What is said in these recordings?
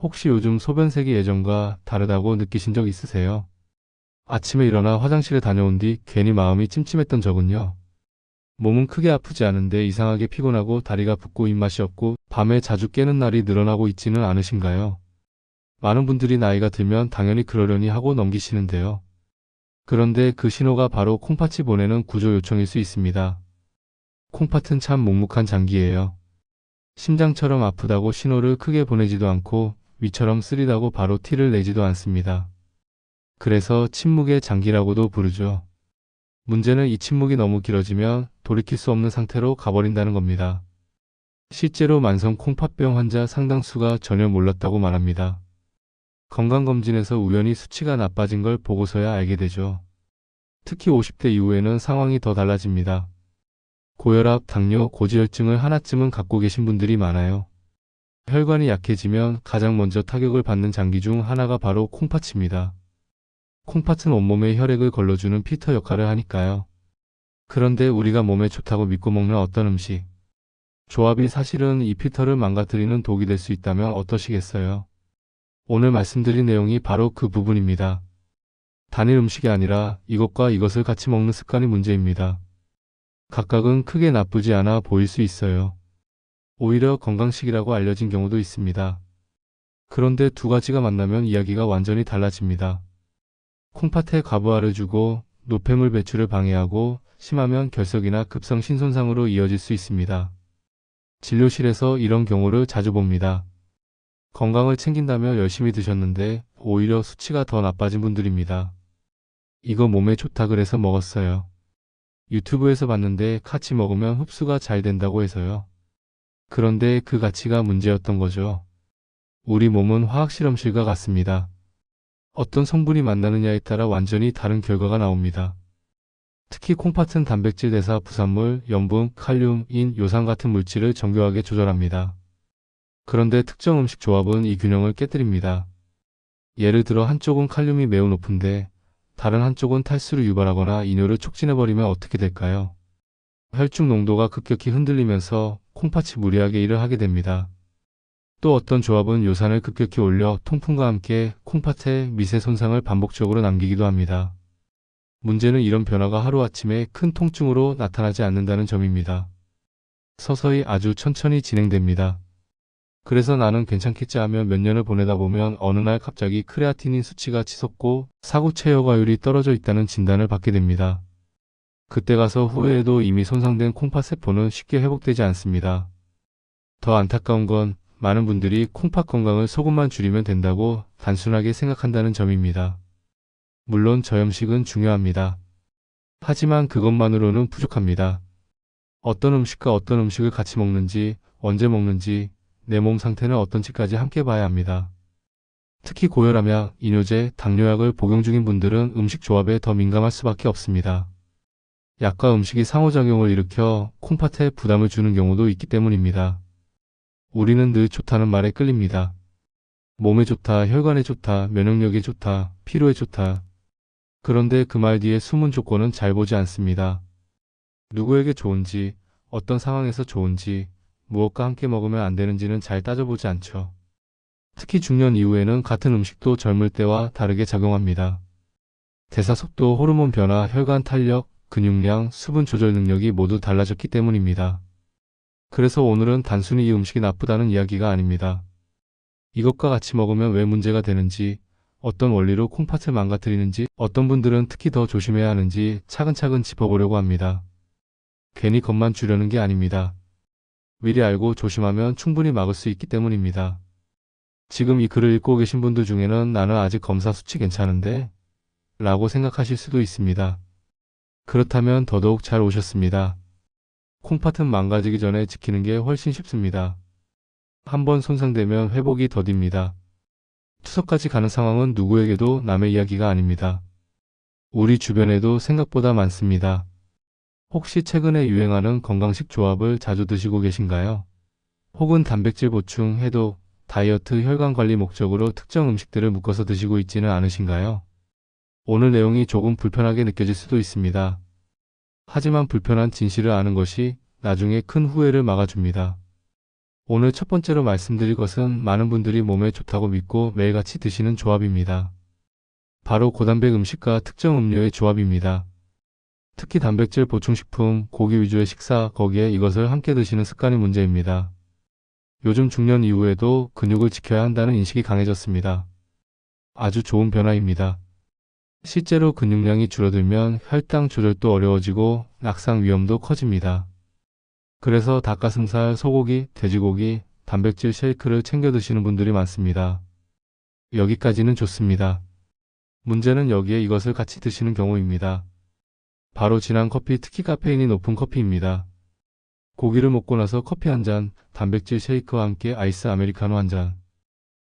혹시 요즘 소변색이 예전과 다르다고 느끼신 적 있으세요? 아침에 일어나 화장실에 다녀온 뒤 괜히 마음이 찜찜했던 적은요. 몸은 크게 아프지 않은데 이상하게 피곤하고 다리가 붓고 입맛이 없고 밤에 자주 깨는 날이 늘어나고 있지는 않으신가요? 많은 분들이 나이가 들면 당연히 그러려니 하고 넘기시는데요. 그런데 그 신호가 바로 콩팥이 보내는 구조 요청일 수 있습니다. 콩팥은 참 묵묵한 장기예요. 심장처럼 아프다고 신호를 크게 보내지도 않고 위처럼 쓰리다고 바로 티를 내지도 않습니다. 그래서 침묵의 장기라고도 부르죠. 문제는 이 침묵이 너무 길어지면 돌이킬 수 없는 상태로 가버린다는 겁니다. 실제로 만성 콩팥병 환자 상당수가 전혀 몰랐다고 말합니다. 건강검진에서 우연히 수치가 나빠진 걸 보고서야 알게 되죠. 특히 50대 이후에는 상황이 더 달라집니다. 고혈압, 당뇨, 고지혈증을 하나쯤은 갖고 계신 분들이 많아요. 혈관이 약해지면 가장 먼저 타격을 받는 장기 중 하나가 바로 콩팥입니다. 콩팥은 온몸에 혈액을 걸러주는 필터 역할을 하니까요. 그런데 우리가 몸에 좋다고 믿고 먹는 어떤 음식, 조합이 사실은 이 필터를 망가뜨리는 독이 될 수 있다면 어떠시겠어요? 오늘 말씀드린 내용이 바로 그 부분입니다. 단일 음식이 아니라 이것과 이것을 같이 먹는 습관이 문제입니다. 각각은 크게 나쁘지 않아 보일 수 있어요. 오히려 건강식이라고 알려진 경우도 있습니다. 그런데 두 가지가 만나면 이야기가 완전히 달라집니다. 콩팥에 과부하를 주고 노폐물 배출을 방해하고 심하면 결석이나 급성 신손상으로 이어질 수 있습니다. 진료실에서 이런 경우를 자주 봅니다. 건강을 챙긴다며 열심히 드셨는데 오히려 수치가 더 나빠진 분들입니다. 이거 몸에 좋다 그래서 먹었어요. 유튜브에서 봤는데 같이 먹으면 흡수가 잘 된다고 해서요. 그런데 그 가치가 문제였던 거죠. 우리 몸은 화학실험실과 같습니다. 어떤 성분이 만나느냐에 따라 완전히 다른 결과가 나옵니다. 특히 콩팥은 단백질 대사 부산물, 염분, 칼륨, 인, 요산 같은 물질을 정교하게 조절합니다. 그런데 특정 음식 조합은 이 균형을 깨뜨립니다. 예를 들어 한쪽은 칼륨이 매우 높은데 다른 한쪽은 탈수를 유발하거나 이뇨를 촉진해버리면 어떻게 될까요? 혈중 농도가 급격히 흔들리면서 콩팥이 무리하게 일을 하게 됩니다. 또 어떤 조합은 요산을 급격히 올려 통풍과 함께 콩팥에 미세 손상을 반복적으로 남기기도 합니다. 문제는 이런 변화가 하루아침에 큰 통증으로 나타나지 않는다는 점입니다. 서서히 아주 천천히 진행됩니다. 그래서 나는 괜찮겠지 하며 몇 년을 보내다 보면 어느 날 갑자기 크레아티닌 수치가 치솟고 사구 체여과율이 떨어져 있다는 진단을 받게 됩니다. 그때 가서 후회해도 이미 손상된 콩팥 세포는 쉽게 회복되지 않습니다. 더 안타까운 건 많은 분들이 콩팥 건강을 소금만 줄이면 된다고 단순하게 생각한다는 점입니다. 물론 저염식은 중요합니다. 하지만 그것만으로는 부족합니다. 어떤 음식과 어떤 음식을 같이 먹는지, 언제 먹는지, 내 몸 상태는 어떤지까지 함께 봐야 합니다. 특히 고혈압약, 이뇨제, 당뇨약을 복용 중인 분들은 음식 조합에 더 민감할 수밖에 없습니다. 약과 음식이 상호작용을 일으켜 콩팥에 부담을 주는 경우도 있기 때문입니다. 우리는 늘 좋다는 말에 끌립니다. 몸에 좋다, 혈관에 좋다, 면역력에 좋다, 피로에 좋다. 그런데 그 말 뒤에 숨은 조건은 잘 보지 않습니다. 누구에게 좋은지, 어떤 상황에서 좋은지, 무엇과 함께 먹으면 안 되는지는 잘 따져보지 않죠. 특히 중년 이후에는 같은 음식도 젊을 때와 다르게 작용합니다. 대사 속도, 호르몬 변화, 혈관 탄력, 근육량, 수분 조절 능력이 모두 달라졌기 때문입니다. 그래서 오늘은 단순히 이 음식이 나쁘다는 이야기가 아닙니다. 이것과 같이 먹으면 왜 문제가 되는지, 어떤 원리로 콩팥을 망가뜨리는지, 어떤 분들은 특히 더 조심해야 하는지 차근차근 짚어보려고 합니다. 괜히 겁만 주려는 게 아닙니다. 미리 알고 조심하면 충분히 막을 수 있기 때문입니다. 지금 이 글을 읽고 계신 분들 중에는 나는 아직 검사 수치 괜찮은데? 라고 생각하실 수도 있습니다. 그렇다면 더더욱 잘 오셨습니다. 콩팥은 망가지기 전에 지키는 게 훨씬 쉽습니다. 한번 손상되면 회복이 더딥니다. 투석까지 가는 상황은 누구에게도 남의 이야기가 아닙니다. 우리 주변에도 생각보다 많습니다. 혹시 최근에 유행하는 건강식 조합을 자주 드시고 계신가요? 혹은 단백질 보충, 해독, 다이어트, 혈관 관리 목적으로 특정 음식들을 묶어서 드시고 있지는 않으신가요? 오늘 내용이 조금 불편하게 느껴질 수도 있습니다. 하지만 불편한 진실을 아는 것이 나중에 큰 후회를 막아줍니다. 오늘 첫 번째로 말씀드릴 것은 많은 분들이 몸에 좋다고 믿고 매일같이 드시는 조합입니다. 바로 고단백 음식과 특정 음료의 조합입니다. 특히 단백질 보충식품, 고기 위주의 식사, 거기에 이것을 함께 드시는 습관이 문제입니다. 요즘 중년 이후에도 근육을 지켜야 한다는 인식이 강해졌습니다. 아주 좋은 변화입니다. 실제로 근육량이 줄어들면 혈당 조절도 어려워지고 낙상 위험도 커집니다. 그래서 닭가슴살, 소고기, 돼지고기, 단백질 쉐이크를 챙겨 드시는 분들이 많습니다. 여기까지는 좋습니다. 문제는 여기에 이것을 같이 드시는 경우입니다. 바로 진한 커피, 특히 카페인이 높은 커피입니다. 고기를 먹고 나서 커피 한 잔, 단백질 쉐이크와 함께 아이스 아메리카노 한 잔.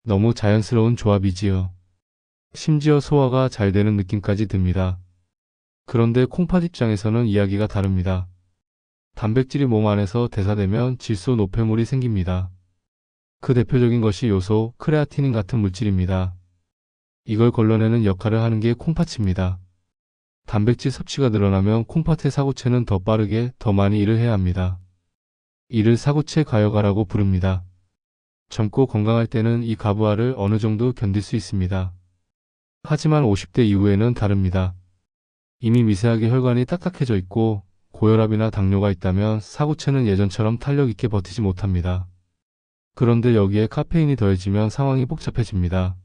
너무 자연스러운 조합이지요. 심지어 소화가 잘 되는 느낌까지 듭니다. 그런데 콩팥 입장에서는 이야기가 다릅니다. 단백질이 몸 안에서 대사되면 질소 노폐물이 생깁니다. 그 대표적인 것이 요소, 크레아티닌 같은 물질입니다. 이걸 걸러내는 역할을 하는 게 콩팥입니다. 단백질 섭취가 늘어나면 콩팥의 사구체는 더 빠르게, 더 많이 일을 해야 합니다. 이를 사구체 과여가라고 부릅니다. 젊고 건강할 때는 이 과부하를 어느 정도 견딜 수 있습니다. 하지만 50대 이후에는 다릅니다. 이미 미세하게 혈관이 딱딱해져 있고 고혈압이나 당뇨가 있다면 사구체는 예전처럼 탄력 있게 버티지 못합니다. 그런데 여기에 카페인이 더해지면 상황이 복잡해집니다.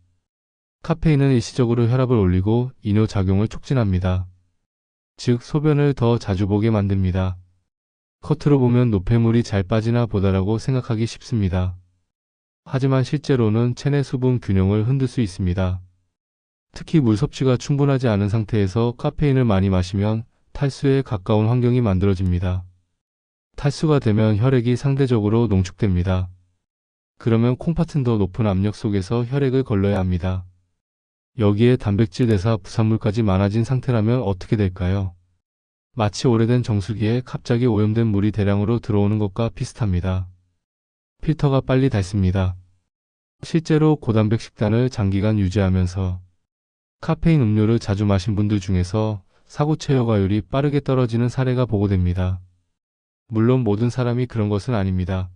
카페인은 일시적으로 혈압을 올리고 이뇨작용을 촉진합니다. 즉 소변을 더 자주 보게 만듭니다. 겉으로 보면 노폐물이 잘 빠지나 보다라고 생각하기 쉽습니다. 하지만 실제로는 체내 수분 균형을 흔들 수 있습니다. 특히 물 섭취가 충분하지 않은 상태에서 카페인을 많이 마시면 탈수에 가까운 환경이 만들어집니다. 탈수가 되면 혈액이 상대적으로 농축됩니다. 그러면 콩팥은 더 높은 압력 속에서 혈액을 걸러야 합니다. 여기에 단백질 대사 부산물까지 많아진 상태라면 어떻게 될까요? 마치 오래된 정수기에 갑자기 오염된 물이 대량으로 들어오는 것과 비슷합니다. 필터가 빨리 닳습니다. 실제로 고단백 식단을 장기간 유지하면서 카페인 음료를 자주 마신 분들 중에서 사구체 여과율이 빠르게 떨어지는 사례가 보고됩니다. 물론 모든 사람이 그런 것은 아닙니다.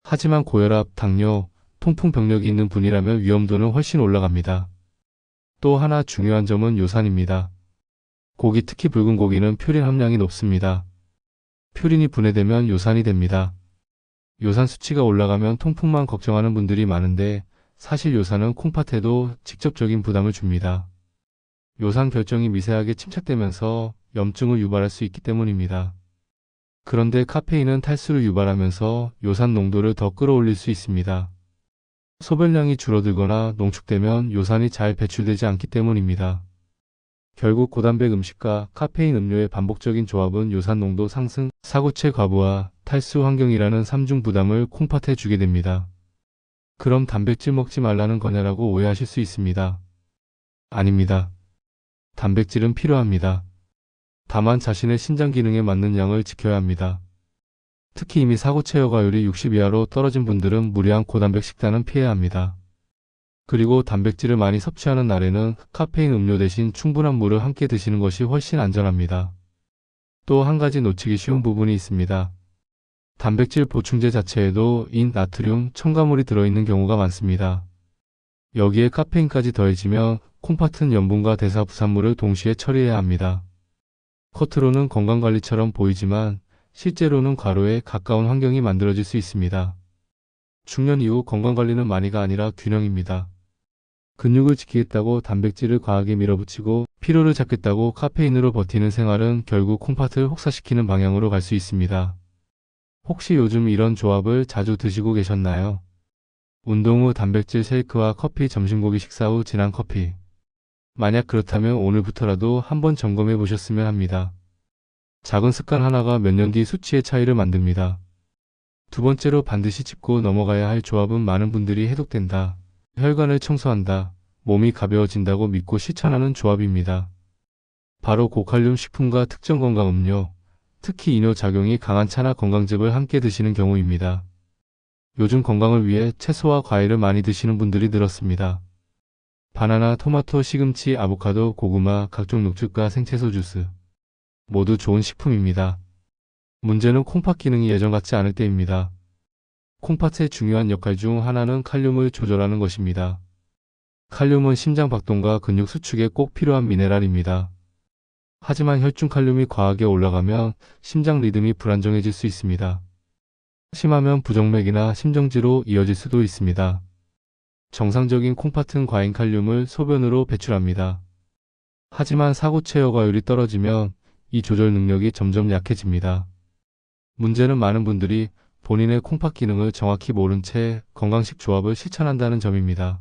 하지만 고혈압, 당뇨, 통풍 병력이 있는 분이라면 위험도는 훨씬 올라갑니다. 또 하나 중요한 점은 요산입니다. 고기, 특히 붉은 고기는 퓨린 함량이 높습니다. 퓨린이 분해되면 요산이 됩니다. 요산 수치가 올라가면 통풍만 걱정하는 분들이 많은데 사실 요산은 콩팥에도 직접적인 부담을 줍니다. 요산 결정이 미세하게 침착되면서 염증을 유발할 수 있기 때문입니다. 그런데 카페인은 탈수를 유발하면서 요산 농도를 더 끌어올릴 수 있습니다. 소변량이 줄어들거나 농축되면 요산이 잘 배출되지 않기 때문입니다. 결국 고단백 음식과 카페인 음료의 반복적인 조합은 요산 농도 상승, 사구체 과부하, 탈수 환경이라는 삼중 부담을 콩팥에 주게 됩니다. 그럼 단백질 먹지 말라는 거냐라고 오해하실 수 있습니다. 아닙니다. 단백질은 필요합니다. 다만 자신의 신장 기능에 맞는 양을 지켜야 합니다. 특히 이미 사구체 여과율이 60 이하로 떨어진 분들은 무리한 고단백 식단은 피해야 합니다. 그리고 단백질을 많이 섭취하는 날에는 카페인 음료 대신 충분한 물을 함께 드시는 것이 훨씬 안전합니다. 또 한 가지 놓치기 쉬운 부분이 있습니다. 단백질 보충제 자체에도 인, 나트륨, 첨가물이 들어있는 경우가 많습니다. 여기에 카페인까지 더해지면 콩팥은 염분과 대사 부산물을 동시에 처리해야 합니다. 겉으로는 건강관리처럼 보이지만 실제로는 과로에 가까운 환경이 만들어질 수 있습니다. 중년 이후 건강관리는 많이가 아니라 균형입니다. 근육을 지키겠다고 단백질을 과하게 밀어붙이고 피로를 잡겠다고 카페인으로 버티는 생활은 결국 콩팥을 혹사시키는 방향으로 갈 수 있습니다. 혹시 요즘 이런 조합을 자주 드시고 계셨나요? 운동 후 단백질 쉐이크와 커피, 점심고기 식사 후 진한 커피. 만약 그렇다면 오늘부터라도 한번 점검해 보셨으면 합니다. 작은 습관 하나가 몇 년 뒤 수치의 차이를 만듭니다. 두 번째로 반드시 짚고 넘어가야 할 조합은 많은 분들이 해독된다, 혈관을 청소한다, 몸이 가벼워진다고 믿고 실천하는 조합입니다. 바로 고칼륨 식품과 특정 건강 음료, 특히 이뇨작용이 강한 차나 건강즙을 함께 드시는 경우입니다. 요즘 건강을 위해 채소와 과일을 많이 드시는 분들이 늘었습니다. 바나나, 토마토, 시금치, 아보카도, 고구마, 각종 녹즙과 생채소 주스. 모두 좋은 식품입니다. 문제는 콩팥 기능이 예전 같지 않을 때입니다. 콩팥의 중요한 역할 중 하나는 칼륨을 조절하는 것입니다. 칼륨은 심장 박동과 근육 수축에 꼭 필요한 미네랄입니다. 하지만 혈중 칼륨이 과하게 올라가면 심장 리듬이 불안정해질 수 있습니다. 심하면 부정맥이나 심정지로 이어질 수도 있습니다. 정상적인 콩팥은 과잉 칼륨을 소변으로 배출합니다. 하지만 사고체 여과율이 떨어지면 이 조절 능력이 점점 약해집니다. 문제는 많은 분들이 본인의 콩팥 기능을 정확히 모른 채 건강식 조합을 실천한다는 점입니다.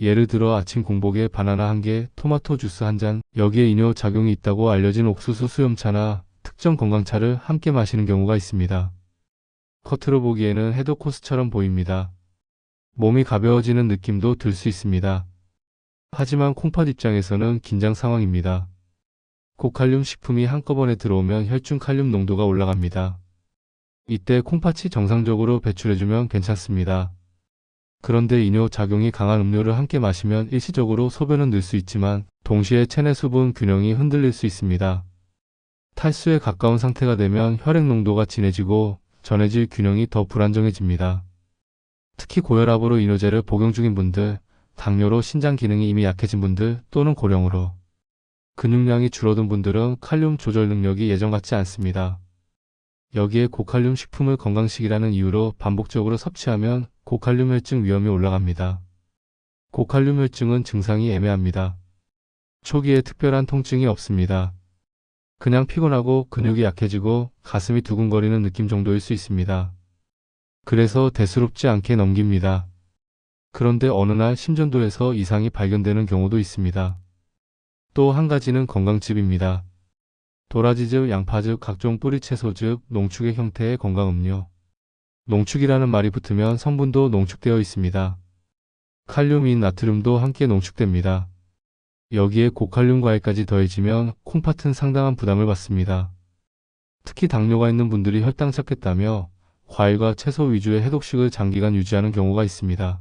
예를 들어 아침 공복에 바나나 1개, 토마토 주스 1잔, 여기에 이뇨 작용이 있다고 알려진 옥수수 수염차나 특정 건강차를 함께 마시는 경우가 있습니다. 겉으로 보기에는 해독 코스처럼 보입니다. 몸이 가벼워지는 느낌도 들 수 있습니다. 하지만 콩팥 입장에서는 긴장 상황입니다. 고칼륨 식품이 한꺼번에 들어오면 혈중 칼륨 농도가 올라갑니다. 이때 콩팥이 정상적으로 배출해주면 괜찮습니다. 그런데 이뇨 작용이 강한 음료를 함께 마시면 일시적으로 소변은 늘 수 있지만 동시에 체내 수분 균형이 흔들릴 수 있습니다. 탈수에 가까운 상태가 되면 혈액 농도가 진해지고 전해질 균형이 더 불안정해집니다. 특히 고혈압으로 이뇨제를 복용 중인 분들, 당뇨로 신장 기능이 이미 약해진 분들 또는 고령으로 근육량이 줄어든 분들은 칼륨 조절 능력이 예전 같지 않습니다. 여기에 고칼륨 식품을 건강식이라는 이유로 반복적으로 섭취하면 고칼륨 혈증 위험이 올라갑니다. 고칼륨 혈증은 증상이 애매합니다. 초기에 특별한 통증이 없습니다. 그냥 피곤하고 근육이 약해지고 가슴이 두근거리는 느낌 정도일 수 있습니다. 그래서 대수롭지 않게 넘깁니다. 그런데 어느 날 심전도에서 이상이 발견되는 경우도 있습니다. 또 한 가지는 건강즙입니다. 도라지즙, 양파즙, 각종 뿌리채소즙, 농축의 형태의 건강음료. 농축이라는 말이 붙으면 성분도 농축되어 있습니다. 칼륨인 나트륨도 함께 농축됩니다. 여기에 고칼륨 과일까지 더해지면 콩팥은 상당한 부담을 받습니다. 특히 당뇨가 있는 분들이 혈당 찾겠다며 과일과 채소 위주의 해독식을 장기간 유지하는 경우가 있습니다.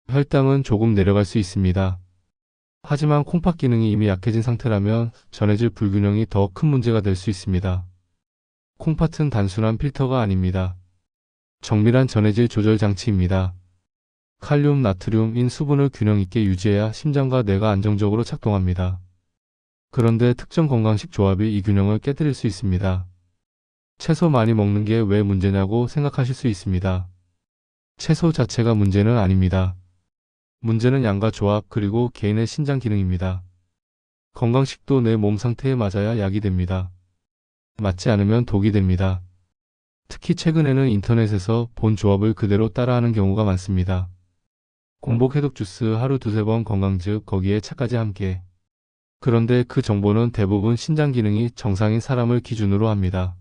혈당은 조금 내려갈 수 있습니다. 하지만 콩팥 기능이 이미 약해진 상태라면 전해질 불균형이 더 큰 문제가 될 수 있습니다. 콩팥은 단순한 필터가 아닙니다. 정밀한 전해질 조절 장치입니다. 칼륨, 나트륨, 인 수분을 균형 있게 유지해야 심장과 뇌가 안정적으로 작동합니다. 그런데 특정 건강식 조합이 이 균형을 깨뜨릴 수 있습니다. 채소 많이 먹는 게 왜 문제냐고 생각하실 수 있습니다. 채소 자체가 문제는 아닙니다. 문제는 양과 조합 그리고 개인의 신장 기능입니다. 건강식도 내 몸 상태에 맞아야 약이 됩니다. 맞지 않으면 독이 됩니다. 특히 최근에는 인터넷에서 본 조합을 그대로 따라하는 경우가 많습니다. 공복 해독 주스 하루 두세 번 건강즙 거기에 차까지 함께. 그런데 그 정보는 대부분 신장 기능이 정상인 사람을 기준으로 합니다.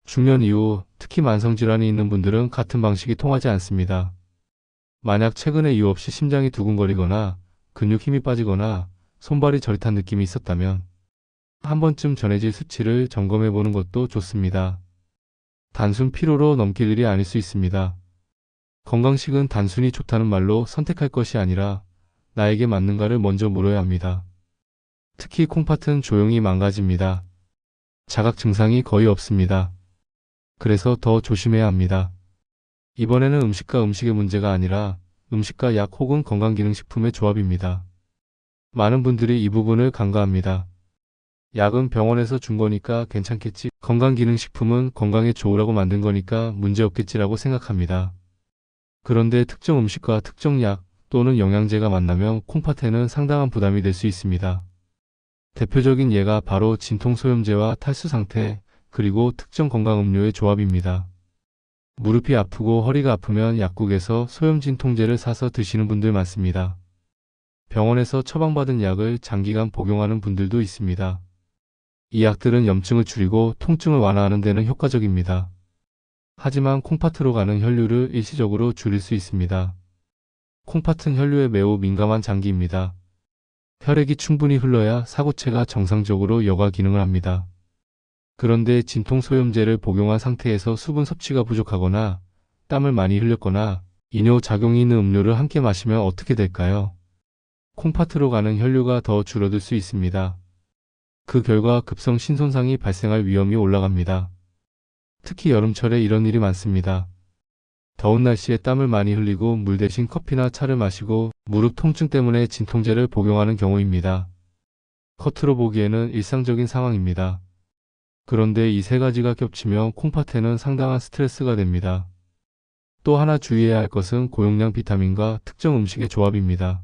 중년 이후 특히 만성질환이 있는 분들은 같은 방식이 통하지 않습니다. 만약 최근에 이유 없이 심장이 두근거리거나 근육 힘이 빠지거나 손발이 저릿한 느낌이 있었다면 한 번쯤 전해질 수치를 점검해 보는 것도 좋습니다. 단순 피로로 넘길 일이 아닐 수 있습니다. 건강식은 단순히 좋다는 말로 선택할 것이 아니라 나에게 맞는가를 먼저 물어야 합니다. 특히 콩팥은 조용히 망가집니다. 자각 증상이 거의 없습니다. 그래서 더 조심해야 합니다. 이번에는 음식과 음식의 문제가 아니라 음식과 약 혹은 건강기능식품의 조합입니다. 많은 분들이 이 부분을 간과합니다. 약은 병원에서 준 거니까 괜찮겠지, 건강기능식품은 건강에 좋으라고 만든 거니까 문제없겠지라고 생각합니다. 그런데 특정 음식과 특정 약 또는 영양제가 만나면 콩팥에는 상당한 부담이 될 수 있습니다. 대표적인 예가 바로 진통소염제와 탈수 상태, 그리고 특정 건강음료의 조합입니다. 무릎이 아프고 허리가 아프면 약국에서 소염진통제를 사서 드시는 분들 많습니다. 병원에서 처방받은 약을 장기간 복용하는 분들도 있습니다. 이 약들은 염증을 줄이고 통증을 완화하는 데는 효과적입니다. 하지만 콩팥으로 가는 혈류를 일시적으로 줄일 수 있습니다. 콩팥은 혈류에 매우 민감한 장기입니다. 혈액이 충분히 흘러야 사고체가 정상적으로 여과 기능을 합니다. 그런데 진통소염제를 복용한 상태에서 수분 섭취가 부족하거나 땀을 많이 흘렸거나 이뇨 작용이 있는 음료를 함께 마시면 어떻게 될까요? 콩팥으로 가는 혈류가 더 줄어들 수 있습니다. 그 결과 급성 신손상이 발생할 위험이 올라갑니다. 특히 여름철에 이런 일이 많습니다. 더운 날씨에 땀을 많이 흘리고 물 대신 커피나 차를 마시고 무릎 통증 때문에 진통제를 복용하는 경우입니다. 겉으로 보기에는 일상적인 상황입니다. 그런데 이 세 가지가 겹치면 콩팥에는 상당한 스트레스가 됩니다. 또 하나 주의해야 할 것은 고용량 비타민과 특정 음식의 조합입니다.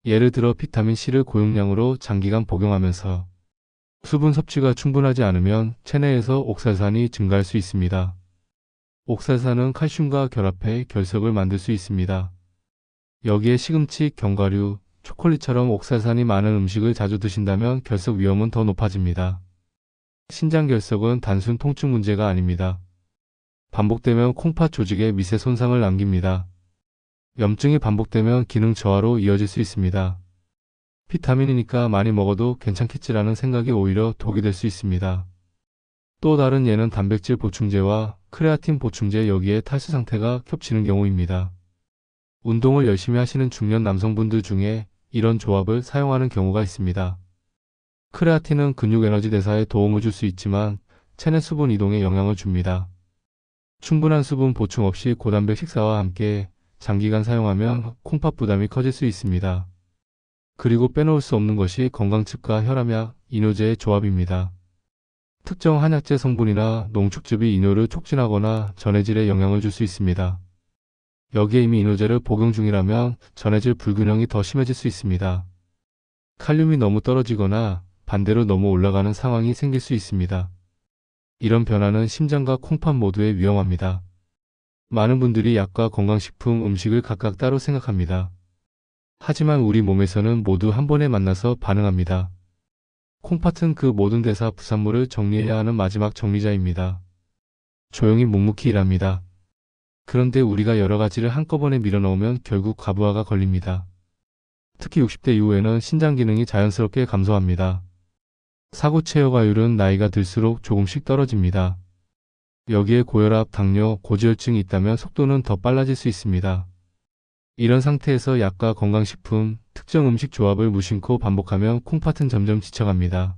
예를 들어 비타민 C를 고용량으로 장기간 복용하면서 수분 섭취가 충분하지 않으면 체내에서 옥살산이 증가할 수 있습니다. 옥살산은 칼슘과 결합해 결석을 만들 수 있습니다. 여기에 시금치, 견과류, 초콜릿처럼 옥살산이 많은 음식을 자주 드신다면 결석 위험은 더 높아집니다. 신장 결석은 단순 통증 문제가 아닙니다. 반복되면 콩팥 조직에 미세 손상을 남깁니다. 염증이 반복되면 기능 저하로 이어질 수 있습니다. 비타민이니까 많이 먹어도 괜찮겠지라는 생각이 오히려 독이 될 수 있습니다. 또 다른 예는 단백질 보충제와 크레아틴 보충제 여기에 탈수 상태가 겹치는 경우입니다. 운동을 열심히 하시는 중년 남성분들 중에 이런 조합을 사용하는 경우가 있습니다. 크레아틴은 근육 에너지 대사에 도움을 줄 수 있지만 체내 수분 이동에 영향을 줍니다. 충분한 수분 보충 없이 고단백 식사와 함께 장기간 사용하면 콩팥 부담이 커질 수 있습니다. 그리고 빼놓을 수 없는 것이 건강즙과 혈압약, 이뇨제의 조합입니다. 특정 한약재 성분이나 농축즙이 이뇨를 촉진하거나 전해질에 영향을 줄 수 있습니다. 여기에 이미 이뇨제를 복용 중이라면 전해질 불균형이 더 심해질 수 있습니다. 칼륨이 너무 떨어지거나 반대로 너무 올라가는 상황이 생길 수 있습니다. 이런 변화는 심장과 콩팥 모두에 위험합니다. 많은 분들이 약과 건강식품, 음식을 각각 따로 생각합니다. 하지만 우리 몸에서는 모두 한 번에 만나서 반응합니다. 콩팥은 그 모든 대사 부산물을 정리해야 하는 마지막 정리자입니다. 조용히 묵묵히 일합니다. 그런데 우리가 여러 가지를 한꺼번에 밀어넣으면 결국 과부하가 걸립니다. 특히 60대 이후에는 신장 기능이 자연스럽게 감소합니다. 사고 체여가율은 나이가 들수록 조금씩 떨어집니다. 여기에 고혈압, 당뇨, 고지혈증이 있다면 속도는 더 빨라질 수 있습니다. 이런 상태에서 약과 건강식품, 특정 음식 조합을 무심코 반복하면 콩팥은 점점 지쳐갑니다.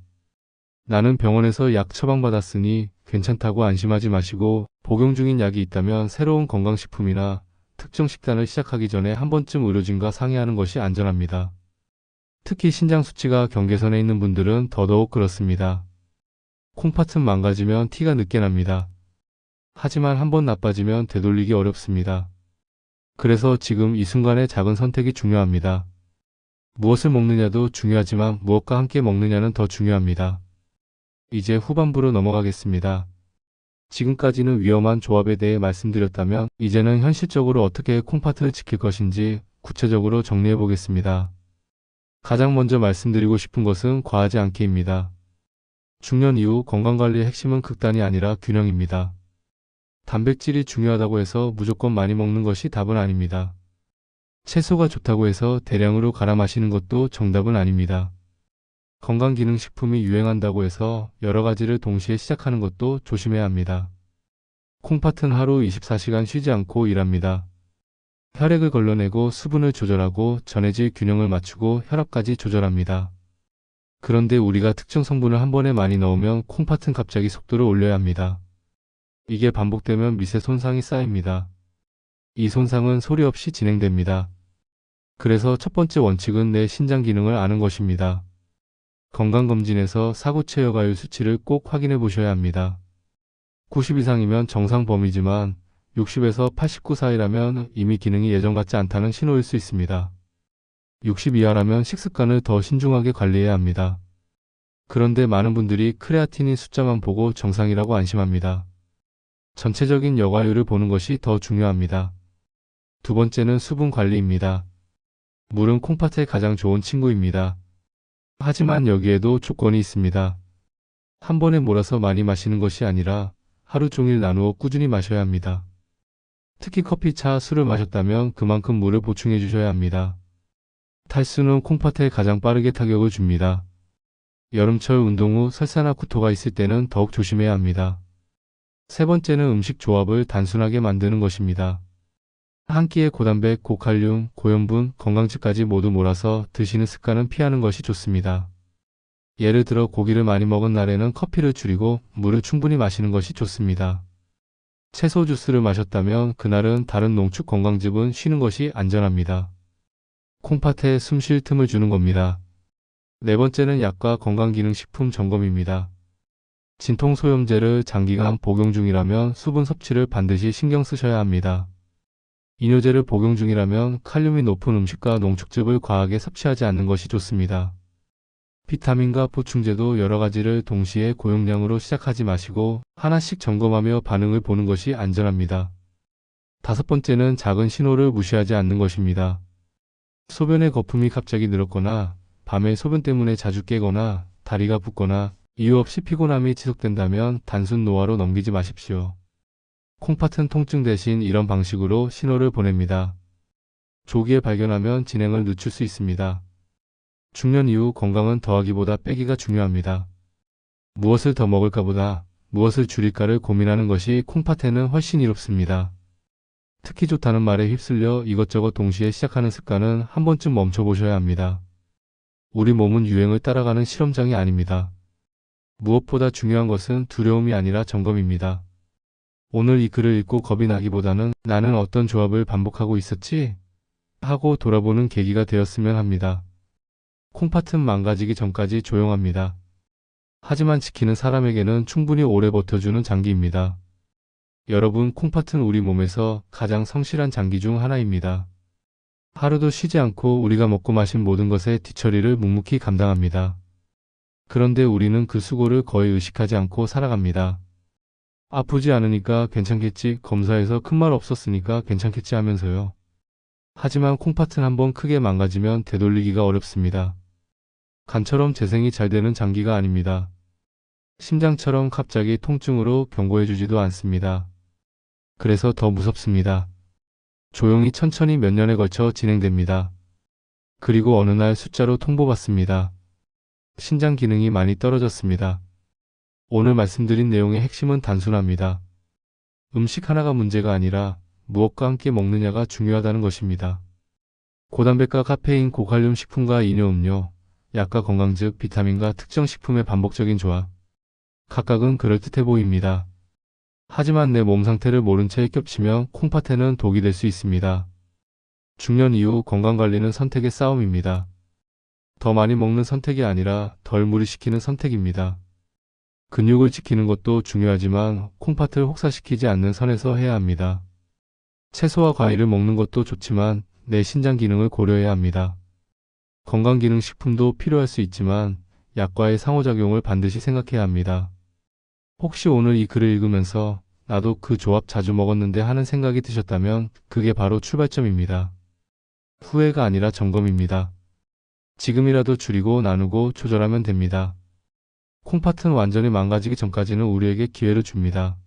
나는 병원에서 약 처방받았으니 괜찮다고 안심하지 마시고 복용 중인 약이 있다면 새로운 건강식품이나 특정 식단을 시작하기 전에 한 번쯤 의료진과 상의하는 것이 안전합니다. 특히 신장 수치가 경계선에 있는 분들은 더더욱 그렇습니다. 콩팥은 망가지면 티가 늦게 납니다. 하지만 한번 나빠지면 되돌리기 어렵습니다. 그래서 지금 이 순간의 작은 선택이 중요합니다. 무엇을 먹느냐도 중요하지만 무엇과 함께 먹느냐는 더 중요합니다. 이제 후반부로 넘어가겠습니다. 지금까지는 위험한 조합에 대해 말씀드렸다면 이제는 현실적으로 어떻게 콩팥을 지킬 것인지 구체적으로 정리해 보겠습니다. 가장 먼저 말씀드리고 싶은 것은 과하지 않게입니다. 중년 이후 건강관리의 핵심은 극단이 아니라 균형입니다. 단백질이 중요하다고 해서 무조건 많이 먹는 것이 답은 아닙니다. 채소가 좋다고 해서 대량으로 갈아 마시는 것도 정답은 아닙니다. 건강기능식품이 유행한다고 해서 여러 가지를 동시에 시작하는 것도 조심해야 합니다. 콩팥은 하루 24시간 쉬지 않고 일합니다. 혈액을 걸러내고 수분을 조절하고 전해질 균형을 맞추고 혈압까지 조절합니다. 그런데 우리가 특정 성분을 한 번에 많이 넣으면 콩팥은 갑자기 속도를 올려야 합니다. 이게 반복되면 미세 손상이 쌓입니다. 이 손상은 소리 없이 진행됩니다. 그래서 첫 번째 원칙은 내 신장 기능을 아는 것입니다. 건강검진에서 사고체여가율 수치를 꼭 확인해 보셔야 합니다. 90 이상이면 정상 범위지만 60에서 89 사이라면 이미 기능이 예전 같지 않다는 신호일 수 있습니다. 60 이하라면 식습관을 더 신중하게 관리해야 합니다. 그런데 많은 분들이 크레아틴인 숫자만 보고 정상이라고 안심합니다. 전체적인 여과율을 보는 것이 더 중요합니다. 두 번째는 수분 관리입니다. 물은 콩팥의 가장 좋은 친구입니다. 하지만 여기에도 조건이 있습니다. 한 번에 몰아서 많이 마시는 것이 아니라 하루 종일 나누어 꾸준히 마셔야 합니다. 특히 커피, 차, 술을 마셨다면 그만큼 물을 보충해 주셔야 합니다. 탈수는 콩팥에 가장 빠르게 타격을 줍니다. 여름철 운동 후 설사나 구토가 있을 때는 더욱 조심해야 합니다. 세 번째는 음식 조합을 단순하게 만드는 것입니다. 한 끼에 고단백, 고칼륨, 고염분, 건강즙까지 모두 몰아서 드시는 습관은 피하는 것이 좋습니다. 예를 들어 고기를 많이 먹은 날에는 커피를 줄이고 물을 충분히 마시는 것이 좋습니다. 채소 주스를 마셨다면 그날은 다른 농축 건강즙은 쉬는 것이 안전합니다. 콩팥에 숨 쉴 틈을 주는 겁니다. 네 번째는 약과 건강기능식품 점검입니다. 진통소염제를 장기간 복용 중이라면 수분 섭취를 반드시 신경 쓰셔야 합니다. 이뇨제를 복용 중이라면 칼륨이 높은 음식과 농축즙을 과하게 섭취하지 않는 것이 좋습니다. 비타민과 보충제도 여러 가지를 동시에 고용량으로 시작하지 마시고 하나씩 점검하며 반응을 보는 것이 안전합니다. 다섯 번째는 작은 신호를 무시하지 않는 것입니다. 소변의 거품이 갑자기 늘었거나 밤에 소변 때문에 자주 깨거나 다리가 붓거나 이유 없이 피곤함이 지속된다면 단순 노화로 넘기지 마십시오. 콩팥은 통증 대신 이런 방식으로 신호를 보냅니다. 조기에 발견하면 진행을 늦출 수 있습니다. 중년 이후 건강은 더하기보다 빼기가 중요합니다. 무엇을 더 먹을까보다 무엇을 줄일까를 고민하는 것이 콩팥에는 훨씬 이롭습니다. 특히 좋다는 말에 휩쓸려 이것저것 동시에 시작하는 습관은 한 번쯤 멈춰보셔야 합니다. 우리 몸은 유행을 따라가는 실험장이 아닙니다. 무엇보다 중요한 것은 두려움이 아니라 점검입니다. 오늘 이 글을 읽고 겁이 나기보다는 나는 어떤 조합을 반복하고 있었지? 하고 돌아보는 계기가 되었으면 합니다. 콩팥은 망가지기 전까지 조용합니다. 하지만 지키는 사람에게는 충분히 오래 버텨주는 장기입니다. 여러분, 콩팥은 우리 몸에서 가장 성실한 장기 중 하나입니다. 하루도 쉬지 않고 우리가 먹고 마신 모든 것의 뒤처리를 묵묵히 감당합니다. 그런데 우리는 그 수고를 거의 의식하지 않고 살아갑니다. 아프지 않으니까 괜찮겠지, 검사해서 큰 말 없었으니까 괜찮겠지 하면서요. 하지만 콩팥은 한번 크게 망가지면 되돌리기가 어렵습니다. 간처럼 재생이 잘 되는 장기가 아닙니다. 심장처럼 갑자기 통증으로 경고해주지도 않습니다. 그래서 더 무섭습니다. 조용히 천천히 몇 년에 걸쳐 진행됩니다. 그리고 어느 날 숫자로 통보받습니다. 신장 기능이 많이 떨어졌습니다. 오늘 말씀드린 내용의 핵심은 단순합니다. 음식 하나가 문제가 아니라 무엇과 함께 먹느냐가 중요하다는 것입니다. 고단백과 카페인, 고칼륨 식품과 이뇨음료, 약과 건강즙, 비타민과 특정 식품의 반복적인 조합. 각각은 그럴듯해 보입니다. 하지만 내 몸 상태를 모른 채 겹치면 콩팥에는 독이 될 수 있습니다. 중년 이후 건강관리는 선택의 싸움입니다. 더 많이 먹는 선택이 아니라 덜 무리시키는 선택입니다. 근육을 지키는 것도 중요하지만 콩팥을 혹사시키지 않는 선에서 해야 합니다. 채소와 과일을 먹는 것도 좋지만 내 신장 기능을 고려해야 합니다. 건강기능식품도 필요할 수 있지만 약과의 상호작용을 반드시 생각해야 합니다. 혹시 오늘 이 글을 읽으면서 나도 그 조합 자주 먹었는데 하는 생각이 드셨다면 그게 바로 출발점입니다. 후회가 아니라 점검입니다. 지금이라도 줄이고 나누고 조절하면 됩니다. 콩팥은 완전히 망가지기 전까지는 우리에게 기회를 줍니다.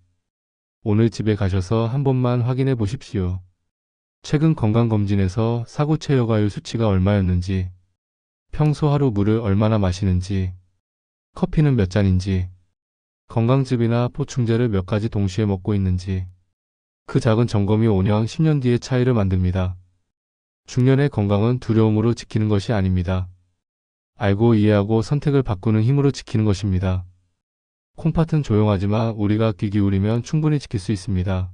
오늘 집에 가셔서 한 번만 확인해 보십시오. 최근 건강검진에서 사구체 여과율 수치가 얼마였는지, 평소 하루 물을 얼마나 마시는지, 커피는 몇 잔인지, 건강즙이나 보충제를 몇 가지 동시에 먹고 있는지, 그 작은 점검이 5년, 10년 뒤의 차이를 만듭니다. 중년의 건강은 두려움으로 지키는 것이 아닙니다. 알고 이해하고 선택을 바꾸는 힘으로 지키는 것입니다. 콩팥은 조용하지만 우리가 귀 기울이면 충분히 지킬 수 있습니다.